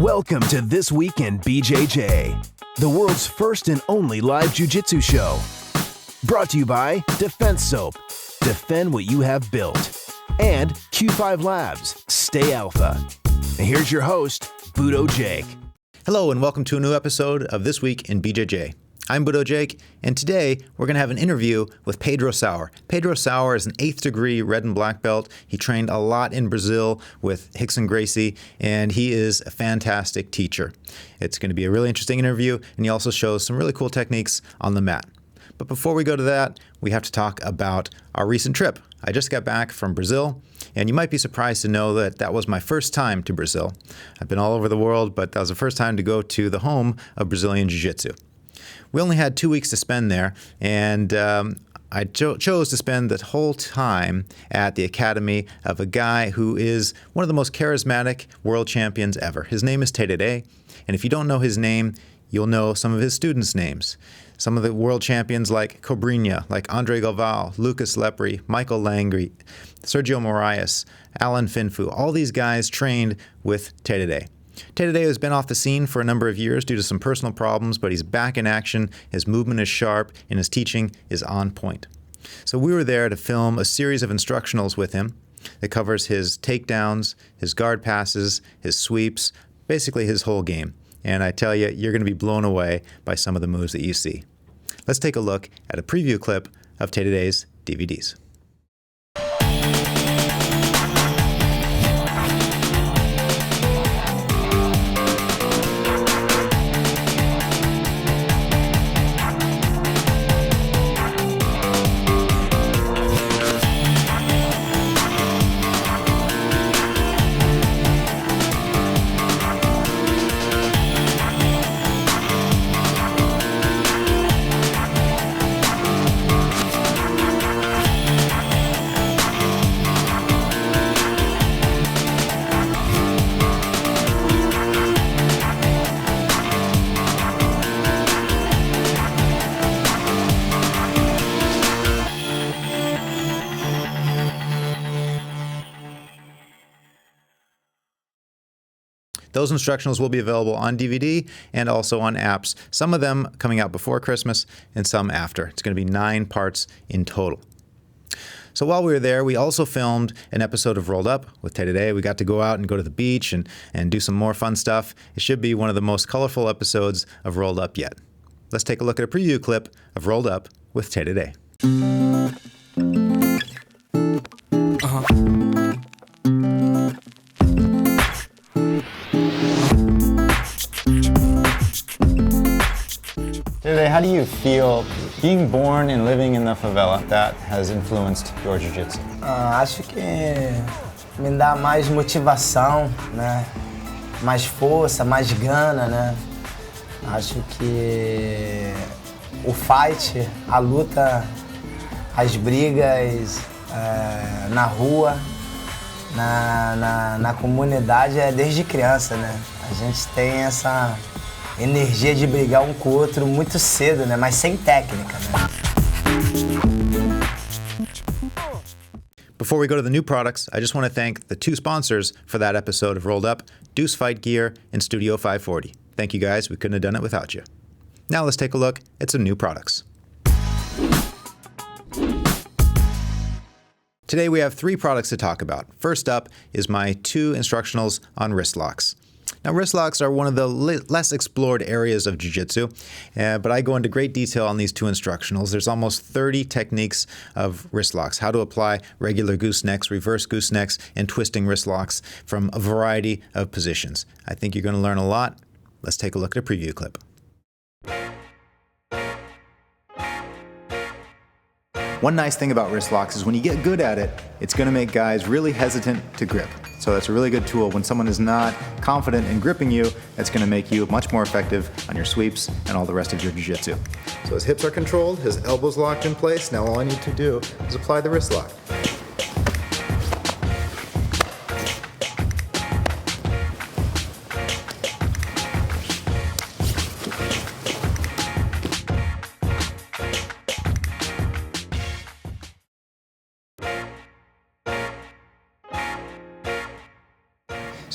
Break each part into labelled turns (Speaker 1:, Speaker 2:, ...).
Speaker 1: Welcome to This Week in BJJ, the world's first and only live jiu-jitsu show. Brought to you by Defense Soap. Defend what you have built. And Q5 Labs. Stay Alpha. And here's your host, Budo Jake.
Speaker 2: Hello and welcome to a new episode of This Week in BJJ. I'm Budo Jake, and today we're going to have an interview with Pedro Sauer. Pedro Sauer is an 8th degree red and black belt. He trained a lot in Brazil with Ilio Gracie, and he is a fantastic teacher. It's going to be a really interesting interview, and he also shows some really cool techniques on the mat. But before we go to that, we have to talk about our recent trip. I just got back from Brazil, and you might be surprised to know that that was my first time to Brazil. I've been all over the world, but that was the first time to go to the home of Brazilian Jiu-Jitsu. We only had 2 weeks to spend there, and I chose to spend the whole time at the academy of a guy who is one of the most charismatic world champions ever. His name is Heredia, and if you don't know his name, you'll know some of his students' names. Some of the world champions like Cobrinha, like Andre Galvão, Lucas Lepre, Michael Langry, Sergio Moraes, Alan Finfu, all these guys trained with Heredia. Heredia has been off the scene for a number of years due to some personal problems, but he's back in action, his movement is sharp, and his teaching is on point. So we were there to film a series of instructionals with him that covers his takedowns, his guard passes, his sweeps, basically his whole game. And I tell you, you're going to be blown away by some of the moves that you see. Let's take a look at a preview clip of Heredia's DVDs. Those instructionals will be available on DVD and also on apps, some of them coming out before Christmas and some after. It's going to be 9 parts in total. So while we were there, we also filmed an episode of Rolled Up with Heredia. We got to go out and go to the beach and do some more fun stuff. It should be one of the most colorful episodes of Rolled Up yet. Let's take a look at a preview clip of Rolled Up with Heredia. How do you feel being born and living in the favela that has influenced your jiu-jitsu?
Speaker 3: Acho que me dá mais motivação, né? Mais força, mais gana, né? Acho que o fight, a luta, as brigas na rua, na comunidade é desde criança, né? A gente tem essa energia de brigar um com o outro muito cedo, né? Mas sem técnica, né?
Speaker 2: Before we go to the new products, I just want to thank the 2 sponsors for that episode of Rolled Up, Deuce Fight Gear and Studio 540. Thank you guys, we couldn't have done it without you. Now let's take a look at some new products. Today we have 3 products to talk about. First up is my 2 instructionals on wrist locks. Now, wrist locks are one of the less explored areas of jiu-jitsu, but I go into great detail on these 2 instructionals. There's almost 30 techniques of wrist locks, how to apply regular goosenecks, reverse goosenecks, and twisting wrist locks from a variety of positions. I think you're going to learn a lot. Let's take a look at a preview clip. One nice thing about wrist locks is when you get good at it, it's going to make guys really hesitant to grip. So that's a really good tool. When someone is not confident in gripping you, it's going to make you much more effective on your sweeps and all the rest of your jiu-jitsu. So his hips are controlled, his elbows locked in place. Now all I need to do is apply the wrist lock.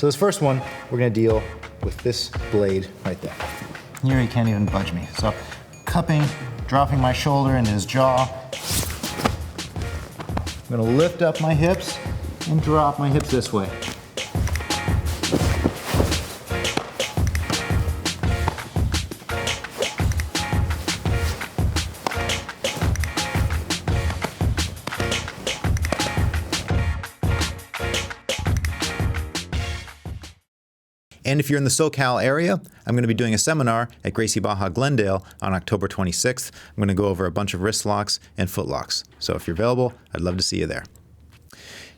Speaker 2: So this first one, we're going to deal with this blade right there. Here he can't even budge me. So cupping, dropping my shoulder into his jaw. I'm gonna lift up my hips and drop my hips this way. And if you're in the SoCal area, I'm going to be doing a seminar at Gracie Baja Glendale on October 26th. I'm going to go over a bunch of wrist locks and foot locks. So if you're available, I'd love to see you there.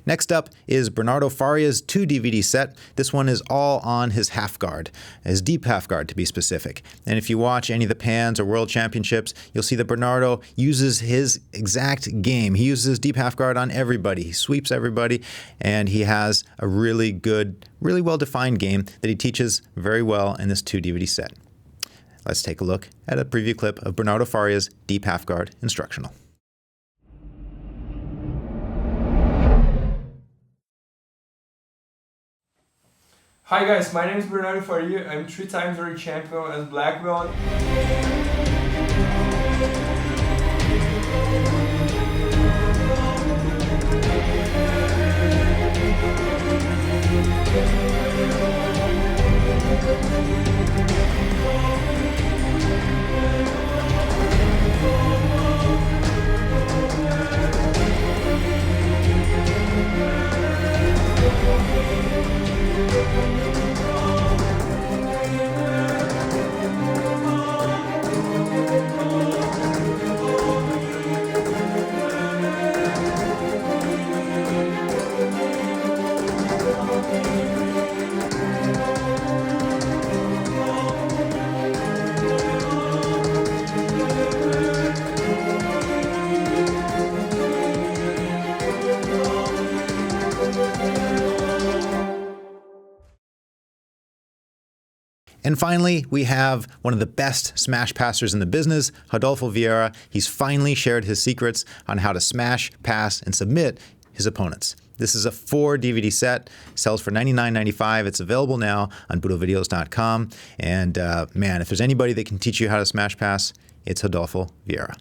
Speaker 2: Next up is Bernardo Faria's 2 DVD set. This one is all on his half guard, his deep half guard to be specific. And if you watch any of the Pans or World Championships, you'll see that Bernardo uses his exact game. He uses his deep half guard on everybody. He sweeps everybody, and he has a really good, really well-defined game that he teaches very well in this 2 DVD set. Let's take a look at a preview clip of Bernardo Faria's deep half guard instructional.
Speaker 4: Hi guys, my name is Bernardo Faria. I'm 3-time world champion as black belt.
Speaker 2: And finally, we have one of the best smash passers in the business, Adolfo Vieira. He's finally shared his secrets on how to smash, pass, and submit his opponents. This is a 4 DVD set, sells for $99.95. It's available now on BudoVideos.com. And man, if there's anybody that can teach you how to smash pass, it's Adolfo Vieira.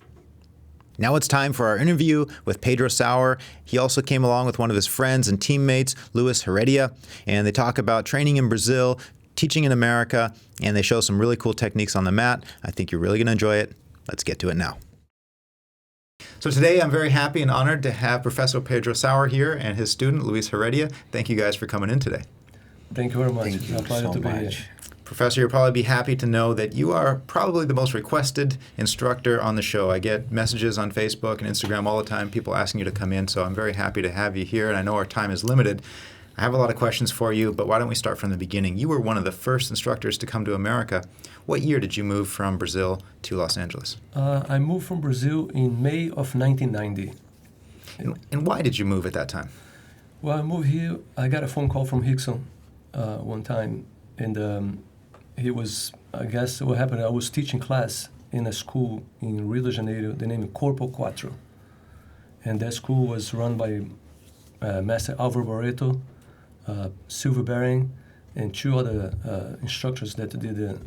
Speaker 2: Now it's time for our interview with Pedro Sauer. He also came along with one of his friends and teammates, Luis Heredia, and they talk about training in Brazil, teaching in America, and they show some really cool techniques on the mat. I think you're really going to enjoy it. Let's get to it now. So today I'm very happy and honored to have Professor Pedro Sauer here and his student, Luis Heredia. Thank you guys for coming in today.
Speaker 4: Thank you very much.
Speaker 3: Thank you so much.
Speaker 2: Professor, you'll probably be happy to know that you are probably the most requested instructor on the show. I get messages on Facebook and Instagram all the time, people asking you to come in, so I'm very happy to have you here, and I know our time is limited. I have a lot of questions for you, but why don't we start from the beginning? You were one of the first instructors to come to America. What year did you move from Brazil to Los Angeles?
Speaker 4: I moved from Brazil in May of 1990.
Speaker 2: And why did you move at that time?
Speaker 4: Well, I moved here. I got a phone call from Rickson one time, and he was, I guess what happened, I was teaching class in a school in Rio de Janeiro, the name is Corpo Quatro. And that school was run by Master Álvaro Barreto, Silver Bering, and 2 other instructors that did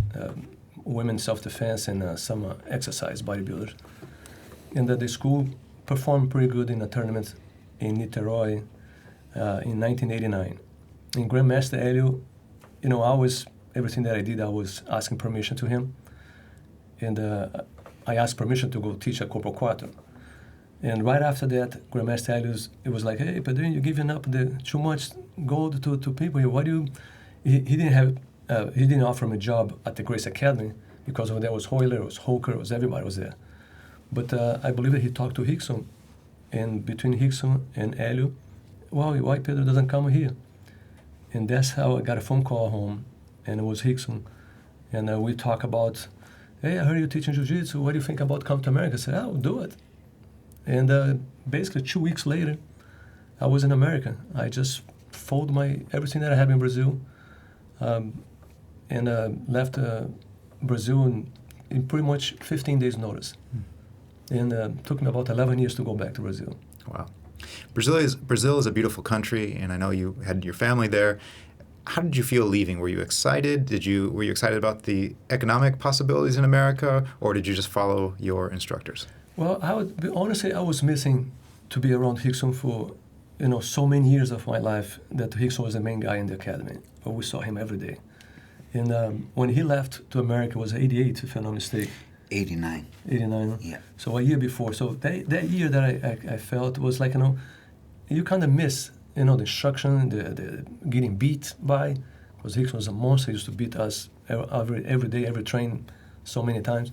Speaker 4: women's self-defense and some exercise bodybuilders. And the school performed pretty good in a tournament in Niterói in 1989. And Grandmaster Ilio, everything that I did, I was asking permission to him. And I asked permission to go teach at Corpo Quatro. And right after that, Grandmaster Ilio, it was like, hey, Pedro, you're giving up too much gold to people here. Why do you? He didn't offer me a job at the Grace Academy because there was Hoyler, it was Holker, it was everybody was there. But I believe that he talked to Rickson, and between Rickson and Ilio, well, why Pedro doesn't come here? And that's how I got a phone call home, and it was Rickson, and we talk about, hey, I heard you teaching Jiu-Jitsu. What do you think about coming to America? I said, I'll do it. And basically 2 weeks later, I was in America. I just folded everything that I had in Brazil, and left Brazil in pretty much 15 days' notice. And it took me about 11 years to go back to Brazil.
Speaker 2: Wow. Brazil is a beautiful country, and I know you had your family there. How did you feel leaving? Were you excited? Were you excited about the economic possibilities in America, or did you just follow your instructors?
Speaker 4: Well, honestly, I was missing to be around Rickson for, so many years of my life that Rickson was the main guy in the academy. We saw him every day. And when he left to America, it was 88, if I'm not mistaken.
Speaker 5: 89.
Speaker 4: 89.
Speaker 5: Yeah.
Speaker 4: So a year before. So that year that I felt was like, you kind of miss, the instruction, the getting beat by, because Rickson was a monster. He used to beat us every day, every train, so many times.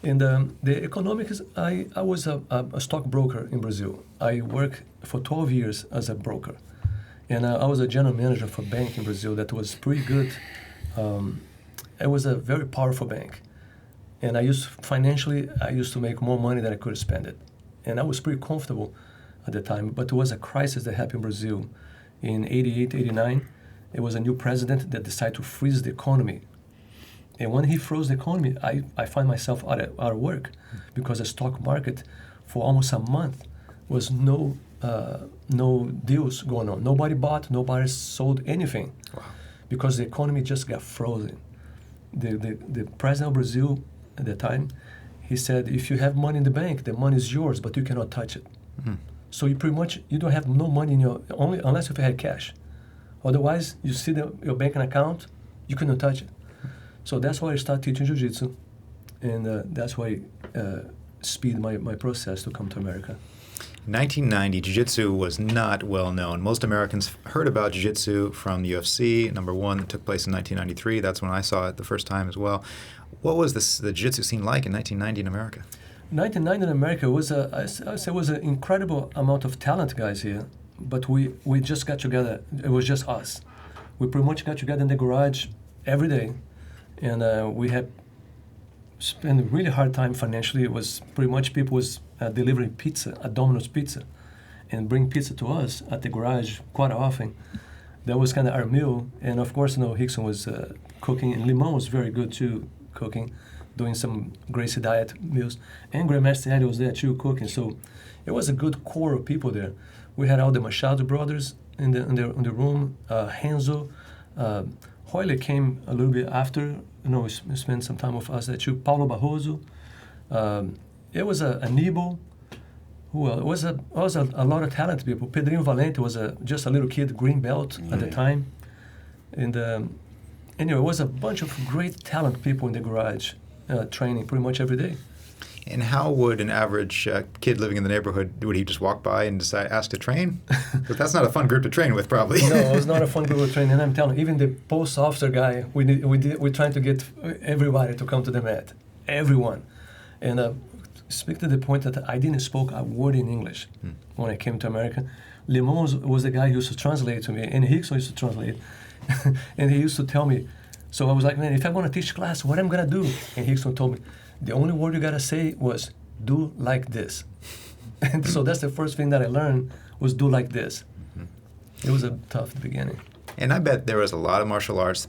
Speaker 4: And the economics, I was a stockbroker in Brazil. I worked for 12 years as a broker. And I was a general manager for a bank in Brazil that was pretty good. It was a very powerful bank. And I used to make more money than I could spend it. And I was pretty comfortable at the time. But it was a crisis that happened in Brazil in 88, 89. It was a new president that decided to freeze the economy. And when he froze the economy, I find myself out of work because the stock market for almost a month was no deals going on. Nobody bought, nobody sold anything.
Speaker 2: Wow.
Speaker 4: Because the economy just got frozen. The president of Brazil at the time, he said, if you have money in the bank, the money is yours, but you cannot touch it. Mm-hmm. So you don't have no money in only unless if you had cash. Otherwise, you see your banking account, you cannot touch it. So that's why I started teaching jiu-jitsu, and that's why speed my process to come to America.
Speaker 2: In 1990, jiu-jitsu was not well known. Most Americans heard about jiu-jitsu from the UFC, number one, that took place in 1993. That's when I saw it the first time as well. What was the jiu-jitsu scene like in 1990 in America?
Speaker 4: 1990 in America was an incredible amount of talent, guys, here. But we just got together. It was just us. We pretty much got together in the garage every day. And we had spent a really hard time financially. It was pretty much people was delivering pizza, a Domino's pizza, and bring pizza to us at the garage quite often. That was kind of our meal. And of course, Rickson was cooking, and Limon was very good too, cooking, doing some Gracie diet meals. And Grandmaster Eddie was there too, cooking. So it was a good core of people there. We had all the Machado brothers in the room, Renzo. Hoyle came a little bit after, spent some time with us there too. Paulo Barroso. It was a Nibo. It was a lot of talented people. Pedrinho Valente was just a little kid, green belt at the time. And anyway, it was a bunch of great talent people in the garage training pretty much every day.
Speaker 2: And how would an average kid living in the neighborhood, would he just walk by and ask to train? Because that's not a fun group to train with, probably.
Speaker 4: No, it was not a fun group to train. And I'm telling you, even the post officer guy, we're trying to get everybody to come to the mat. Everyone. And speak to the point that I didn't speak a word in English when I came to America. Limon was the guy who used to translate to me, and Rickson used to translate. And he used to tell me, so I was like, man, if I'm going to teach class, what am I going to do? And Rickson told me, the only word you got to say was, do like this. And so that's the first thing that I learned was do like this. Mm-hmm. It was a tough beginning.
Speaker 2: And I bet there was a lot of martial artists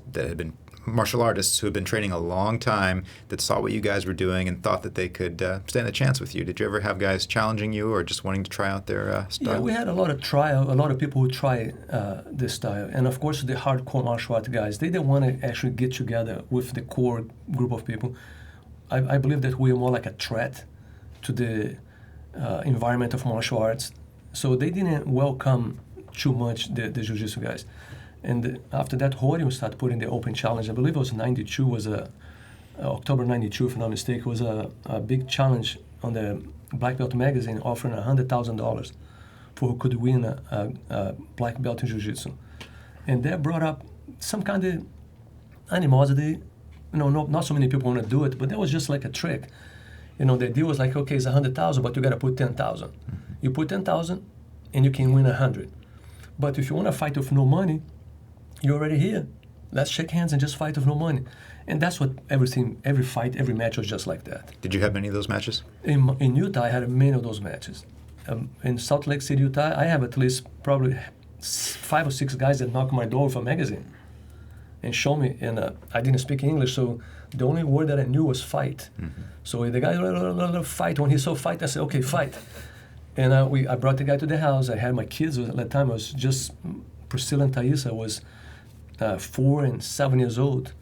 Speaker 2: who had been training a long time that saw what you guys were doing and thought that they could stand a chance with you. Did you ever have guys challenging you or just wanting to try out their style?
Speaker 4: Yeah, we had a lot of people who try this style. And of course, the hardcore martial art guys, they didn't want to actually get together with the core group of people. I believe that we are more like a threat to the environment of martial arts. So they didn't welcome too much the jiu-jitsu guys. And after that, Heredia started putting the open challenge. I believe it was 92, October 92, if I'm not mistaken. It was a big challenge on the Black Belt magazine offering $100,000 for who could win a black belt in jiu-jitsu. And that brought up some kind of animosity. Not so many people want to do it, but that was just like a trick. The idea was like, okay, it's 100,000, but you got to put 10,000. Mm-hmm. You put 10,000, and you can win 100. But if you want to fight with no money, you're already here. Let's shake hands and just fight with no money. And that's what every fight, every match was just like that.
Speaker 2: Did you have many of those matches?
Speaker 4: In Utah, I had many of those matches. In Salt Lake City, Utah, I have at least probably 5 or 6 guys that knock on my door with a magazine and show me. And I didn't speak English, so the only word that I knew was fight. Mm-hmm. So the guy, fight. When he saw fight, I said, okay, fight. And I brought the guy to the house. I had my kids at that time. I was just, Priscilla and Thaisa was 4 and 7 years old,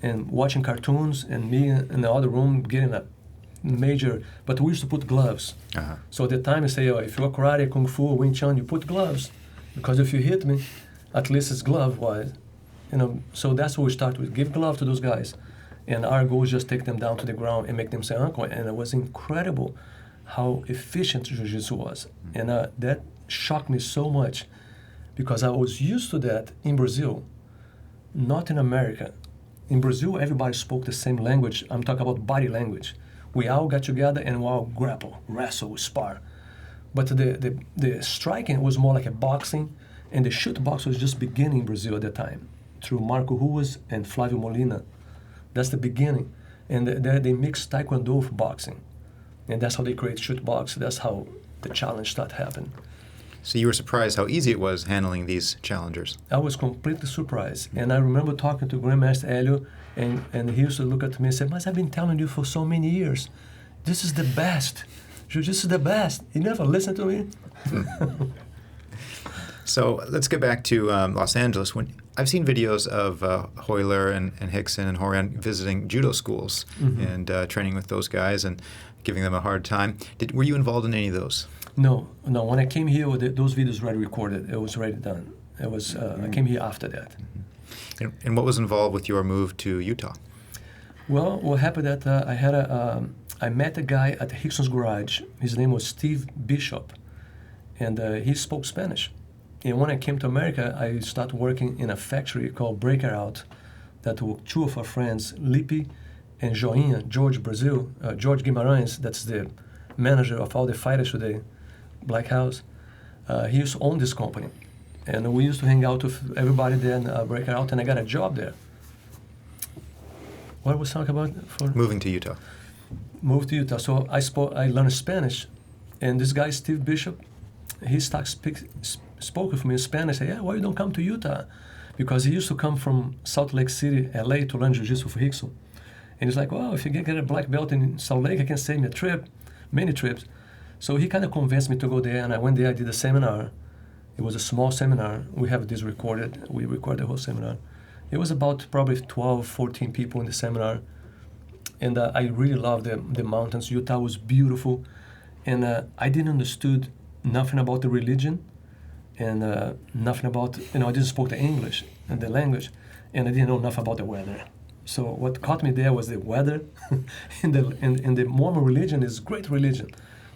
Speaker 4: and watching cartoons, and me in the other room getting a major. But we used to put gloves.
Speaker 2: Uh-huh.
Speaker 4: So at the time, I say, oh, if you're karate, kung fu, Wing Chun, you put gloves, because if you hit me, at least it's glove-wise. So that's what we start with. Give glove to those guys. And our goal is just take them down to the ground and make them say uncle. And it was incredible how efficient jiu-jitsu was. And that shocked me so much, because I was used to that in Brazil, not in America. In Brazil, everybody spoke the same language. I'm talking about body language. We all got together and we all grapple, wrestle, spar. But the striking was more like a boxing, and the shoot box was just beginning in Brazil at the time, through Marco Ruas and Flávio Molina. That's the beginning. And they mixed Taekwondo with boxing. And that's how they create shoot box. That's how the challenge started happening.
Speaker 2: So you were surprised how easy it was handling these challengers.
Speaker 4: I was completely surprised. And I remember talking to Grandmaster Ilio, and he used to look at me and say, "Mas, I've been telling you for so many years, this is the best. Jiu-Jitsu is the best." He never listened to me.
Speaker 2: So let's get back to Los Angeles. I've seen videos of Hoyler and Hickson and Horan visiting judo schools and training with those guys and giving them a hard time. Were you involved in any of those?
Speaker 4: No. When I came here, those videos were already recorded. It was already done. It was. I came here after that.
Speaker 2: And what was involved with your move to Utah?
Speaker 4: Well, what happened that I met a guy at Hickson's garage. His name was Steve Bishop, and he spoke Spanish. And when I came to America, I started working in a factory called Breaker Out, that were two of our friends, Lippe and Joinha, George Guimarães, that's the manager of all the fighters today, Black House. He used to own this company. And we used to hang out with everybody there and break it out, and I got a job there. What was talking about?
Speaker 2: Moving to Utah.
Speaker 4: Moved to Utah. So I learned Spanish, and this guy, Steve Bishop, he spoke with me in Spanish. I said, "Yeah, why you don't come to Utah?" Because he used to come from Salt Lake City, LA, to learn jiu-jitsu for Hickson. And he's like, "Well, if you get a black belt in Salt Lake, I can save me a trip, many trips." So he kind of convinced me to go there, and I went there, I did a seminar. It was a small seminar. We have this recorded. We recorded the whole seminar. It was about probably 12, 14 people in the seminar. And I really loved the mountains. Utah was beautiful. And I didn't understood nothing about the religion, and nothing about, I didn't speak the English and the language, and I didn't know nothing about the weather. So what caught me there was the weather, and the Mormon religion is great religion,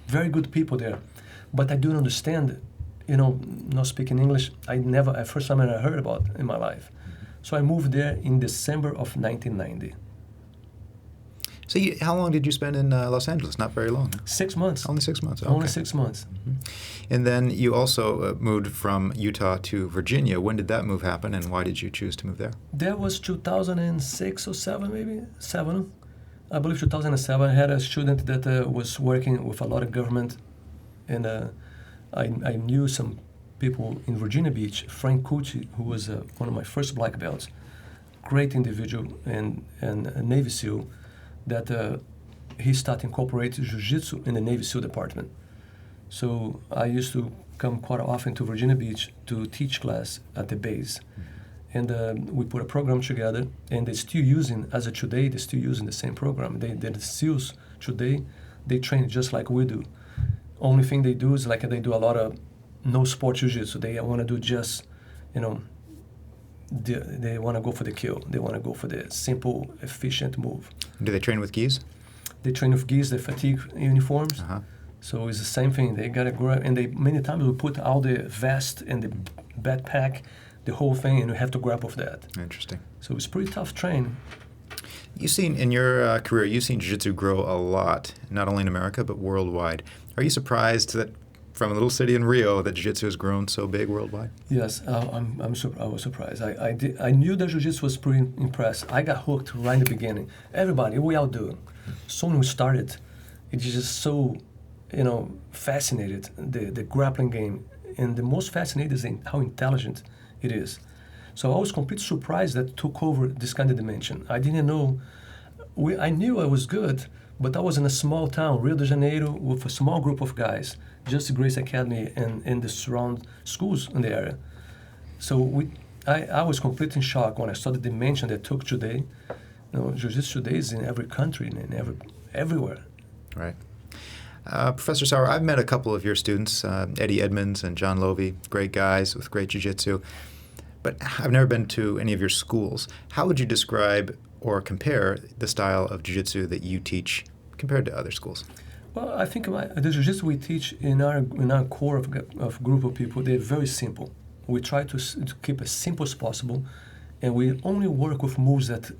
Speaker 4: very good people there. But I didn't understand, not speaking English, first time I heard about in my life. So I moved there in December of 1990.
Speaker 2: So how long did you spend in Los Angeles? Not very long. Huh?
Speaker 4: 6 months.
Speaker 2: Only 6 months. Okay.
Speaker 4: Only 6 months.
Speaker 2: Mm-hmm. And then you also moved from Utah to Virginia. When did that move happen, and why did you choose to move there?
Speaker 4: That was 2006 or 7, maybe 7. I believe 2007. I had a student that was working with a lot of government, and I knew some people in Virginia Beach. Frank Cucci, who was one of my first black belts, great individual and a Navy SEAL, that he started incorporating jiu-jitsu in the Navy SEAL department. So I used to come quite often to Virginia Beach to teach class at the base. And we put a program together, and they're still using, as of today, they're still using the same program. The SEALs today, they train just like we do. Only thing they do is they do a lot of no sport jiu-jitsu. They want to do just, they want to go for the kill. They want to go for the simple, efficient move.
Speaker 2: Do they train with gis?
Speaker 4: They train with gis, the fatigue uniforms.
Speaker 2: Uh-huh.
Speaker 4: So it's the same thing. They got to grab, and many times we put all the vest and the backpack, the whole thing, and we have to grab with that.
Speaker 2: Interesting.
Speaker 4: So it's pretty tough training.
Speaker 2: You've seen, in your career, you've seen jiu-jitsu grow a lot, not only in America, but worldwide. Are you surprised that from a little city in Rio that jiu-jitsu has grown so big worldwide? Yes, I
Speaker 4: was surprised. I knew that jiu-jitsu was pretty impressed. I got hooked right in the beginning. Everybody, we all do. So when we started, it's just so, fascinated, the grappling game. And the most fascinating is how intelligent it is. So I was completely surprised that it took over this kind of dimension. I didn't know, I knew I was good, but I was in a small town, Rio de Janeiro, with a small group of guys, just Grace Academy and the surround schools in the area. So I was completely in shock when I saw the dimension that took today. Jiu-Jitsu today is in every country and everywhere.
Speaker 2: Right. Professor Sauer, I've met a couple of your students, Eddie Edmonds and John Lovey, great guys with great jiu-jitsu, but I've never been to any of your schools. How would you describe or compare the style of jiu-jitsu that you teach compared to other schools?
Speaker 4: Well, I think the jiu-jitsu we teach in our core of group of people, they're very simple. We try to keep as simple as possible, and we only work with moves that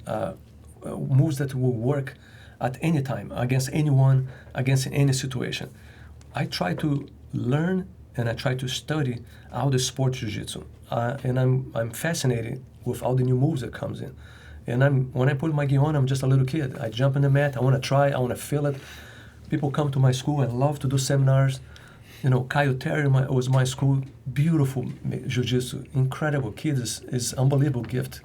Speaker 4: will work at any time, against anyone, against any situation. I try to learn and I try to study how the sport jiu-jitsu, and I'm fascinated with all the new moves that comes in. And when I put my gi on, I'm just a little kid. I jump in the mat. I want to try. I want to feel it. People come to my school. I love to do seminars. Kyle Terry was my school. Beautiful jiu-jitsu, incredible kid. Is unbelievable gift,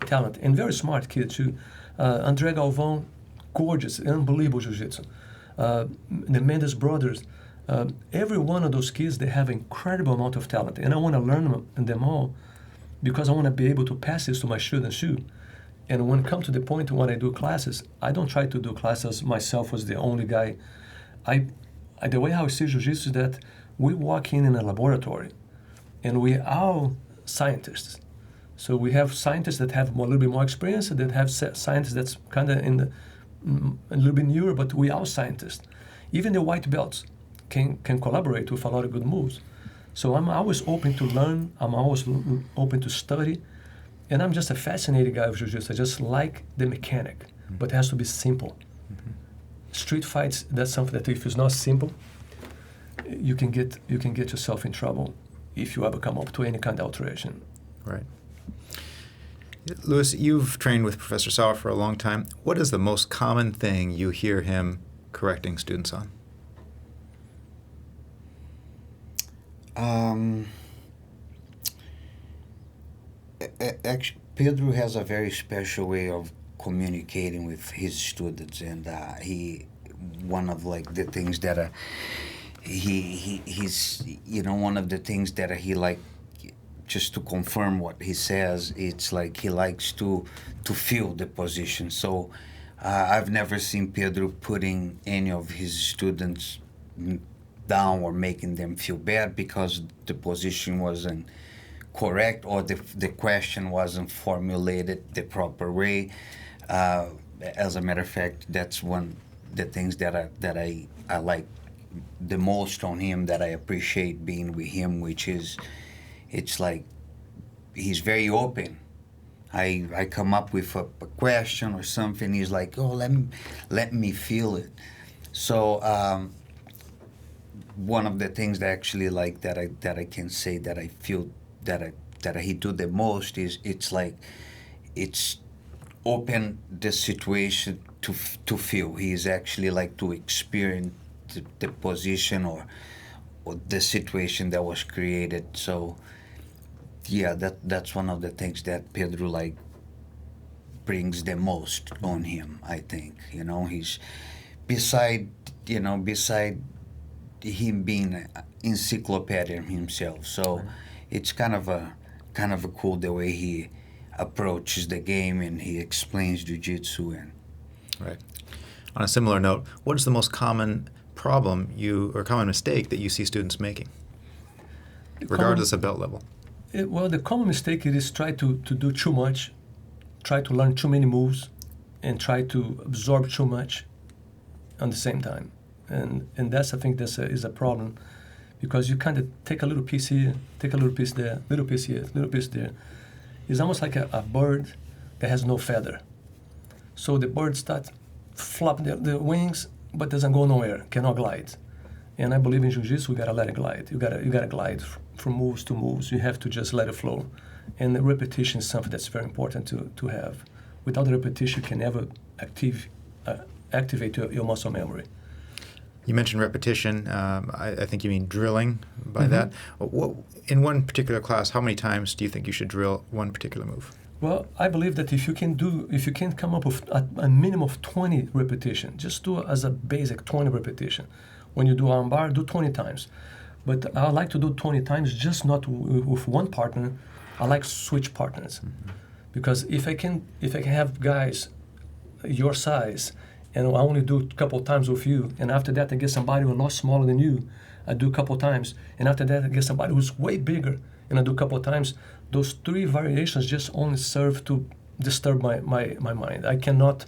Speaker 4: talent, and very smart kid too. André Galvão, gorgeous, unbelievable jiu-jitsu. The Mendes brothers, every one of those kids, they have incredible amount of talent, and I want to learn them all because I want to be able to pass this to my students too. And when it comes to the point when I do classes, I don't try to do classes myself as the only guy. The way I see jiu-jitsu is that we walk in a laboratory, and we are scientists. So we have scientists that have a little bit more experience, that have scientists that's kind of a little bit newer, but we are scientists. Even the white belts can collaborate with a lot of good moves. So I'm always open to learn. I'm always open to study. And I'm just a fascinated guy of jiu-jitsu. I just like the mechanic, but it has to be simple. Mm-hmm. Street fights, that's something that if it's not simple, you can get yourself in trouble if you ever come up to any kind of alteration.
Speaker 2: Right. Louis, you've trained with Professor Sauer for a long time. What is the most common thing you hear him correcting students on?
Speaker 5: Actually, Pedro has a very special way of communicating with his students, and one of the things that he's one of the things that he just to confirm what he says, it's like he likes to feel the position. So I've never seen Pedro putting any of his students down or making them feel bad because the position wasn't correct or the question wasn't formulated the proper way. As a matter of fact, that's one of the things that I like the most on him, that I appreciate being with him, which is it's like he's very open. I come up with a question or something, he's like, oh, let me feel it. So one of the things that actually that I can say that I feel that he do the most is it's open the situation to feel. He's actually to experience the position or the situation that was created. So yeah, that's one of the things that Pedro brings the most on him, I think. He's beside him being an encyclopedia himself. So it's kind of a cool the way he approaches the game and he explains jiu-jitsu.
Speaker 2: Right. On a similar note, what is the most common problem or common mistake that you see students making, regardless of belt level?
Speaker 4: The common mistake is try to do too much, try to learn too many moves, and try to absorb too much at the same time. And that's, I think, is a problem, because you kind of take a little piece here, take a little piece there, little piece here, little piece there. It's almost like a bird that has no feather. So the bird starts flapping the wings, but doesn't go nowhere, cannot glide. And I believe in jiu-jitsu, we gotta let it glide. You gotta glide from moves to moves. You have to just let it flow. And the repetition is something that's very important to have. Without the repetition, you can never activate your muscle memory.
Speaker 2: You mentioned repetition. I think you mean drilling by that. In one particular class, how many times do you think you should drill one particular move?
Speaker 4: Well, I believe that if you can come up with a minimum of 20 repetitions, just do as a basic 20 repetition. When you do armbar, do 20 times. But I like to do 20 times, just not with one partner, I like switch partners, because if I can have guys your size, and I only do a couple times with you, and after that I get somebody who's a lot smaller than you, I do a couple times, and after that I get somebody who's way bigger, and I do a couple of times. Those 3 variations just only serve to disturb my mind. I cannot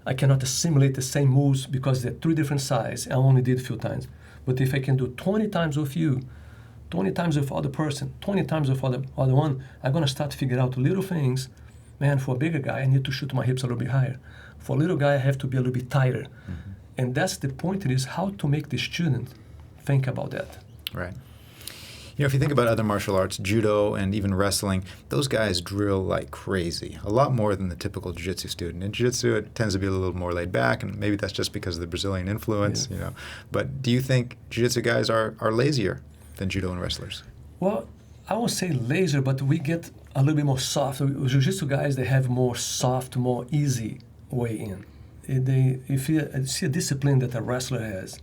Speaker 4: assimilate the same moves because they're 3 different sizes. I only did a few times. But if I can do 20 times with you, 20 times with other person, 20 times with other one, I'm gonna start to figure out little things. Man, for a bigger guy, I need to shoot my hips a little bit higher. For a little guy, I have to be a little bit tighter. And that's the point, is how to make the student think about that.
Speaker 2: Right. You know, if you think about other martial arts, judo and even wrestling, those guys drill like crazy, a lot more than the typical jiu-jitsu student. In jiu-jitsu, it tends to be a little more laid back, and maybe that's just because of the Brazilian influence, you know. But do you think jiu-jitsu guys are lazier than judo and wrestlers?
Speaker 4: Well, I won't say lazier, but we get a little bit more soft. Jiu-jitsu guys, they have more soft, more easy way in. If you see a discipline that a wrestler has,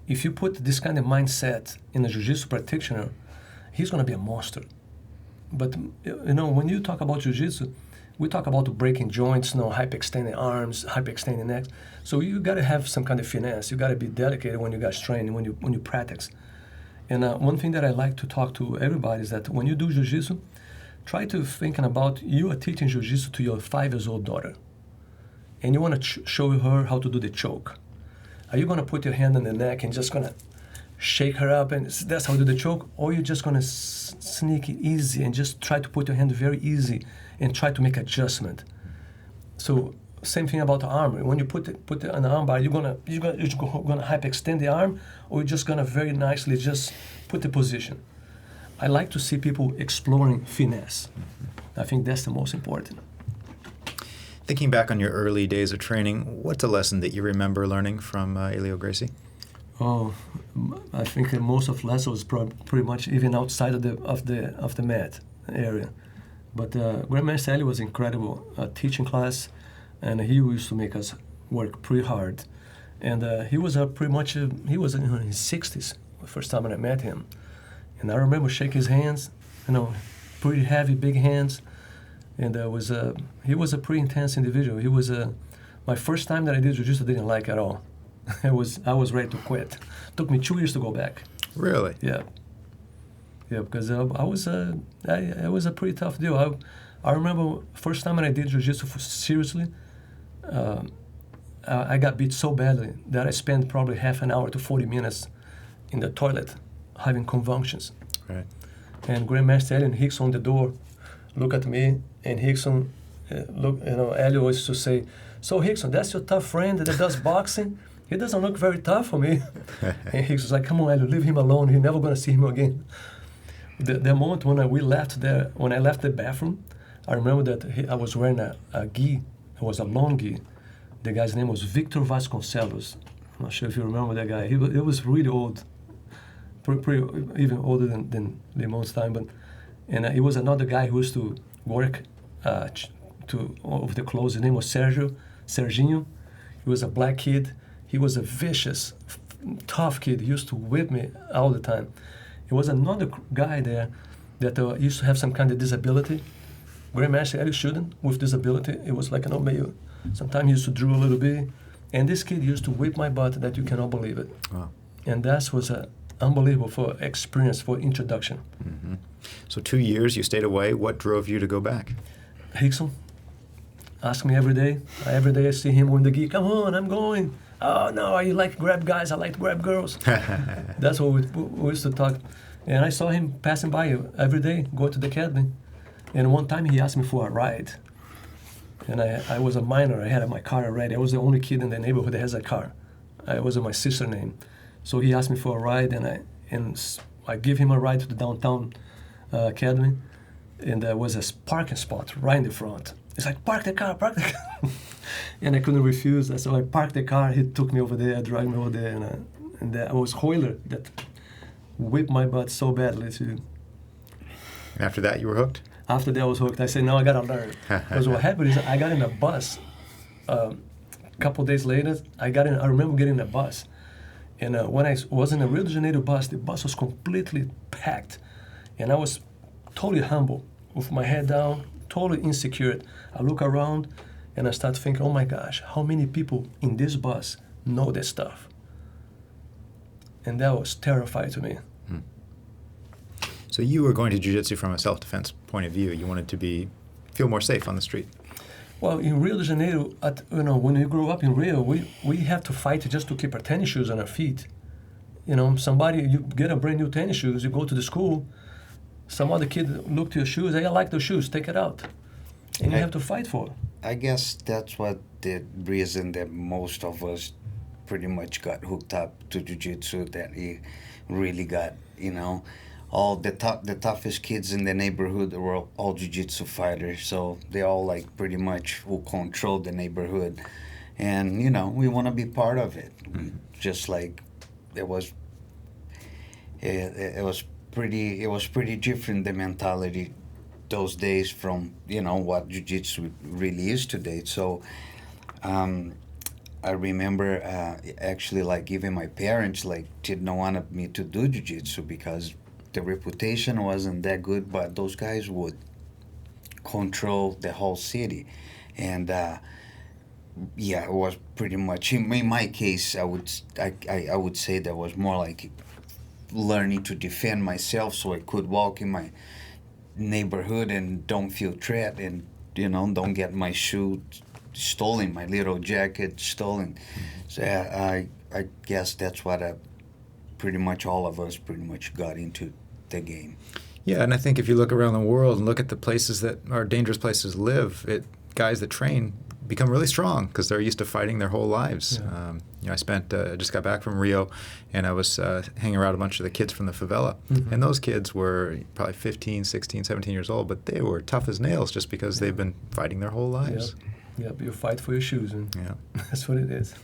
Speaker 4: if you put this kind of mindset in a jiu-jitsu practitioner, he's going to be a monster. But, you know, when you talk about jiu-jitsu, we talk about breaking joints, you know, hyperextending arms, hyperextending necks. So you got to have some kind of finesse. You got to be delicate when you guys train, when you practice. And one thing that I like to talk to everybody is that when you do jiu-jitsu, try to thinking about you are teaching jiu-jitsu to your 5-year-old daughter. And you want to show her how to do the choke. Are you going to put your hand on the neck and just going to shake her up and that's how you do the choke? Or you're just going to sneak it easy and just try to put your hand very easy and try to make adjustment? So same thing about the arm. When you put it on the arm bar, you're gonna hyperextend the arm, or you're just going to very nicely just put the position. I like to see people exploring finesse. I think that's the most important.
Speaker 2: Thinking back on your early days of training, what's a lesson that you remember learning from Ilio Gracie?
Speaker 4: Oh, I think that most of lesson was pretty much even outside of the mat area. But Grandmaster Elio was incredible teaching class, and he used to make us work pretty hard. And he was he was in his 60s the first time I met him. And I remember shaking his hands, you know, pretty heavy, big hands. And he was a pretty intense individual. He was my first time that I did jiu-jitsu, I didn't like at all. I was ready to quit. Took me 2 years to go back.
Speaker 2: Really?
Speaker 4: Yeah. Yeah, because it was a pretty tough deal. I remember first time that I did jiu-jitsu seriously, I got beat so badly that I spent probably half an hour to 40 minutes in the toilet having convulsions.
Speaker 2: Right.
Speaker 4: And Grandmaster Elio and Rickson on the door look at me, and Rickson, Elio used to say, "So Rickson, that's your tough friend that does boxing? He doesn't look very tough for me." And Rickson's like, "Come on, Elio, leave him alone. You're never going to see him again." The moment when when I left the bathroom, I remember that I was wearing a gi. It was a long gi. The guy's name was Victor Vasconcelos. I'm not sure if you remember that guy. He was really old, pretty even older than the most time. But he was another guy who used to work with the clothes. His name was Serginho. He was a black kid. He was a vicious, tough kid. He used to whip me all the time. There was another guy there that used to have some kind of disability. Grandmaster Elio student with disability. It was like maybe sometimes he used to drool a little bit. And this kid used to whip my butt that you cannot believe it.
Speaker 2: Wow.
Speaker 4: And that was unbelievable for experience, for introduction.
Speaker 2: Mm-hmm. So 2 years you stayed away. What drove you to go back?
Speaker 4: Rickson asked me every day. Every day I see him with the gi. "Come on, I'm going." "Oh, no, you like to grab guys. I like to grab girls." That's what we used to talk. And I saw him passing by every day, go to the academy. And one time he asked me for a ride. And I was a minor. I had my car already. I was the only kid in the neighborhood that has a car. It was my sister's name. So he asked me for a ride, and I gave him a ride to the downtown academy. And there was a parking spot right in the front. It's like, "Park the car, park the car." And I couldn't refuse. So I parked the car. He took me over there, dragged me over there. And that was Hoyler that whipped my butt so badly too.
Speaker 2: And after that, you were hooked?
Speaker 4: After that, I was hooked. I said, "No, I got to learn." Because what happened is I got in a bus. A couple days later, I remember getting in a bus. And when I was in a Rio de Janeiro bus, the bus was completely packed. And I was totally humble. with my head down, totally insecure. I look around and I start thinking, oh my gosh, how many people in this bus know this stuff? And that was terrifying to me.
Speaker 2: So you were going to jiu-jitsu from a self-defense point of view. You wanted to feel more safe on the street.
Speaker 4: Well, in Rio de Janeiro, when you grow up in Rio, we have to fight just to keep our tennis shoes on our feet. You get a brand new tennis shoes, you go to the school, some other kid look to your shoes, hey, I like those shoes, take it out. And you have to fight for it.
Speaker 5: I guess that's what the reason that most of us pretty much got hooked up to jiu-jitsu, that he really got, all the toughest kids in the neighborhood were all jiu-jitsu fighters, so they all like pretty much who control the neighborhood, and we want to be part of it. Just like it was pretty different, the mentality those days from what jiu-jitsu really is today. So I remember actually like even my parents like did not want me to do jiu-jitsu because the reputation wasn't that good, but those guys would control the whole city. And it was pretty much, in my case, I would say that was more like learning to defend myself so I could walk in my neighborhood and don't feel threat, and don't get my shoe stolen, my little jacket stolen. So I guess that's what pretty much all of us pretty much got into the game.
Speaker 2: Yeah, and I think if you look around the world and look at the places that are dangerous places to live, guys that train become really strong because they're used to fighting their whole lives.
Speaker 4: Yeah.
Speaker 2: I just got back from Rio, and I was hanging around a bunch of the kids from the favela. And those kids were probably 15, 16, 17 years old, but they were tough as nails just because they've been fighting their whole lives.
Speaker 4: Yep, you fight for your shoes, and that's what it is.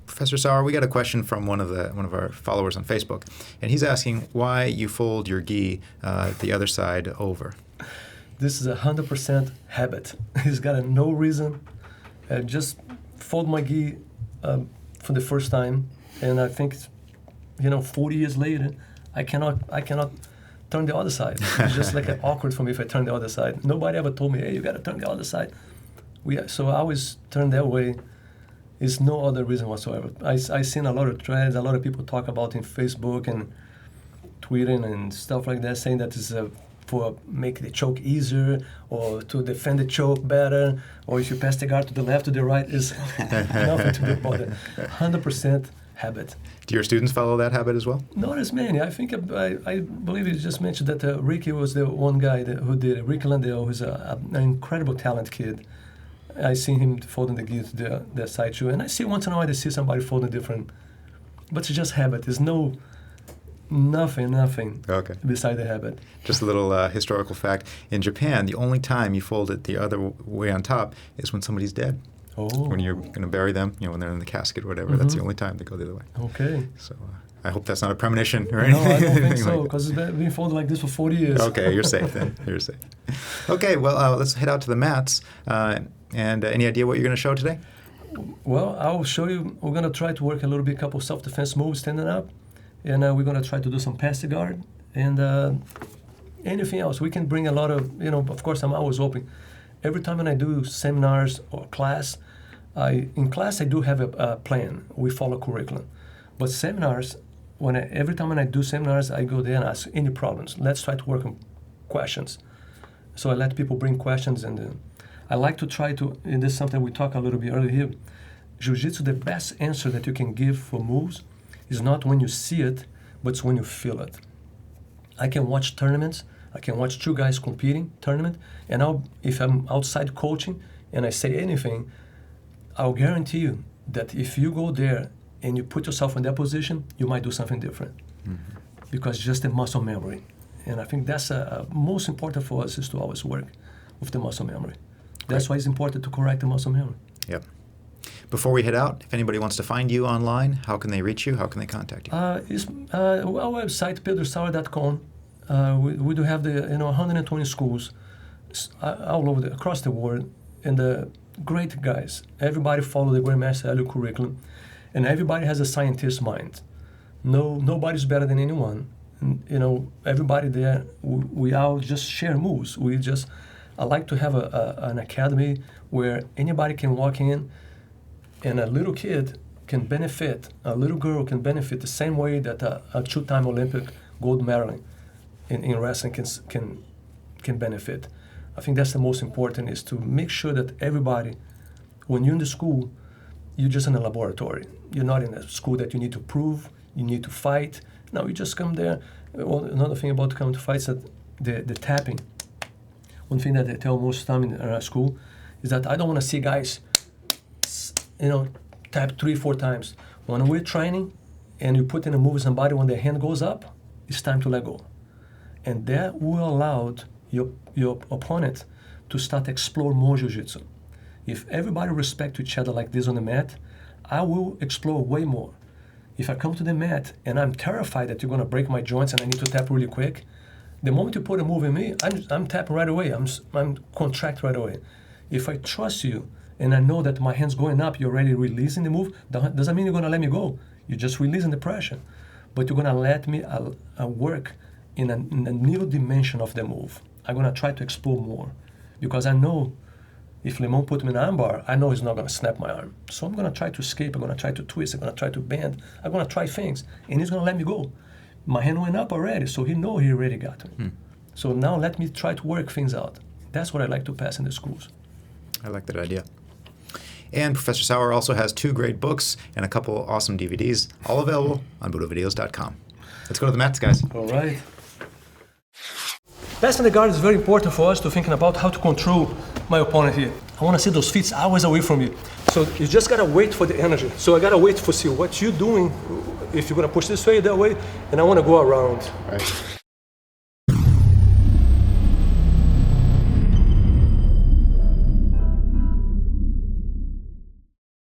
Speaker 2: Professor Sauer, we got a question from one of our followers on Facebook, and he's asking why you fold your gi the other side over.
Speaker 4: This is 100% habit. He's got no reason. I just fold my gi for the first time, and I think 40 years later, I cannot turn the other side. It's just like awkward for me if I turn the other side. Nobody ever told me, hey, you got to turn the other side. So I always turn that way. It's no other reason whatsoever. I've seen a lot of threads, a lot of people talk about in Facebook and tweeting and stuff like that, saying that it's for make the choke easier or to defend the choke better, or if you pass the guard to the left or the right, is nothing to do about it. 100% habit.
Speaker 2: Do your students follow that habit as well?
Speaker 4: Not as many. I think I believe you just mentioned that Ricky was the one guy who did it. Ricky Landale, who's an incredible talent kid. I seen him folding the gi to the side shoe, and I see once in a while I see somebody folding different, but it's just habit. There's nothing
Speaker 2: Okay.
Speaker 4: beside the habit.
Speaker 2: Just a little historical fact. In Japan, the only time you fold it the other way on top is when somebody's dead.
Speaker 4: Oh.
Speaker 2: When you're going to bury them, when they're in the casket or whatever, that's the only time they go the other way.
Speaker 4: Okay.
Speaker 2: So I hope that's not a premonition or
Speaker 4: No,
Speaker 2: anything.
Speaker 4: I don't think
Speaker 2: like
Speaker 4: so, because it's been folded like this for 40 years.
Speaker 2: Okay, you're safe then. You're safe. Okay, well, let's head out to the mats. And any idea what you're going to show today?
Speaker 4: Well, I'll show you. We're going to try to work a little bit, couple self-defense moves standing up. And we're going to try to do some pass the guard. And anything else. We can bring a lot of, of course, I'm always open. Every time when I do seminars or class, in class I do have a plan. We follow curriculum. But seminars, every time when I do seminars, I go there and ask any problems. Let's try to work on questions. So I let people bring questions, and I like to try to, and this is something we talked a little bit earlier here, Jiu-Jitsu, the best answer that you can give for moves is not when you see it, but it's when you feel it. I can watch tournaments, I can watch two guys competing tournament, and if I'm outside coaching and I say anything, I'll guarantee you that if you go there and you put yourself in that position, you might do something different. Because it's just a muscle memory. And I think that's most important for us, is to always work with the muscle memory. That's why it's important to correct the muscle memory.
Speaker 2: Yep. Before we head out, if anybody wants to find you online, how can they reach you? How can they contact you?
Speaker 3: It's our website, pedrosauer.com. We do have the 120 schools all over across the world, and the great guys. Everybody follow the Grandmaster Ilio curriculum, and everybody has a scientist mind. Nobody's better than anyone. you know, everybody there, we all just share moves. I like to have an academy where anybody can walk in, and a little kid can benefit, a little girl can benefit the same way that a two-time Olympic gold medalist in wrestling can benefit. I think that's the most important, is to make sure that everybody, when you're in the school, you're just in a laboratory. You're not in a school that you need to prove, you need to fight. No, you just come there. Well, another thing about coming to fights is that the tapping. One thing that I tell most time in our school is that I don't want to see guys, you know, tap 3-4 times. When we're training and you put in a move with somebody, when their hand goes up, it's time to let go. And that will allow your opponent to start to explore more jiu-jitsu. If everybody respects each other like this on the mat, I will explore way more. If I come to the mat and I'm terrified that you're going to break my joints and I need to tap really quick, the moment you put a move in me, I'm tapping right away. I'm contract right away. If I trust you and I know that my hand's going up, you're already releasing the move, doesn't mean you're going to let me go. You're just releasing the pressure. But you're going to let me work in a new dimension of the move. I'm going to try to explore more. Because I know if Lemon put me in an armbar, I know he's not going to snap my arm. So I'm going to try to escape. I'm going to try to twist. I'm going to try to bend. I'm going to try things. And he's going to let me go. My hand went up already, so he know he already got me. So now let me try to work things out. That's what I like to pass in the schools.
Speaker 2: I like that idea. And Professor Sauer also has 2 great books and a couple awesome DVDs, all available on BudoVideos.com. Let's go to the mats, guys.
Speaker 3: All right. Passing the guard is very important for us to thinking about how to control my opponent here. I want to see those feet always away from you. So you just got to wait for the energy. So I got to wait for see what you're doing, if you're going to push this way, that way, and I want to go around.
Speaker 2: Right.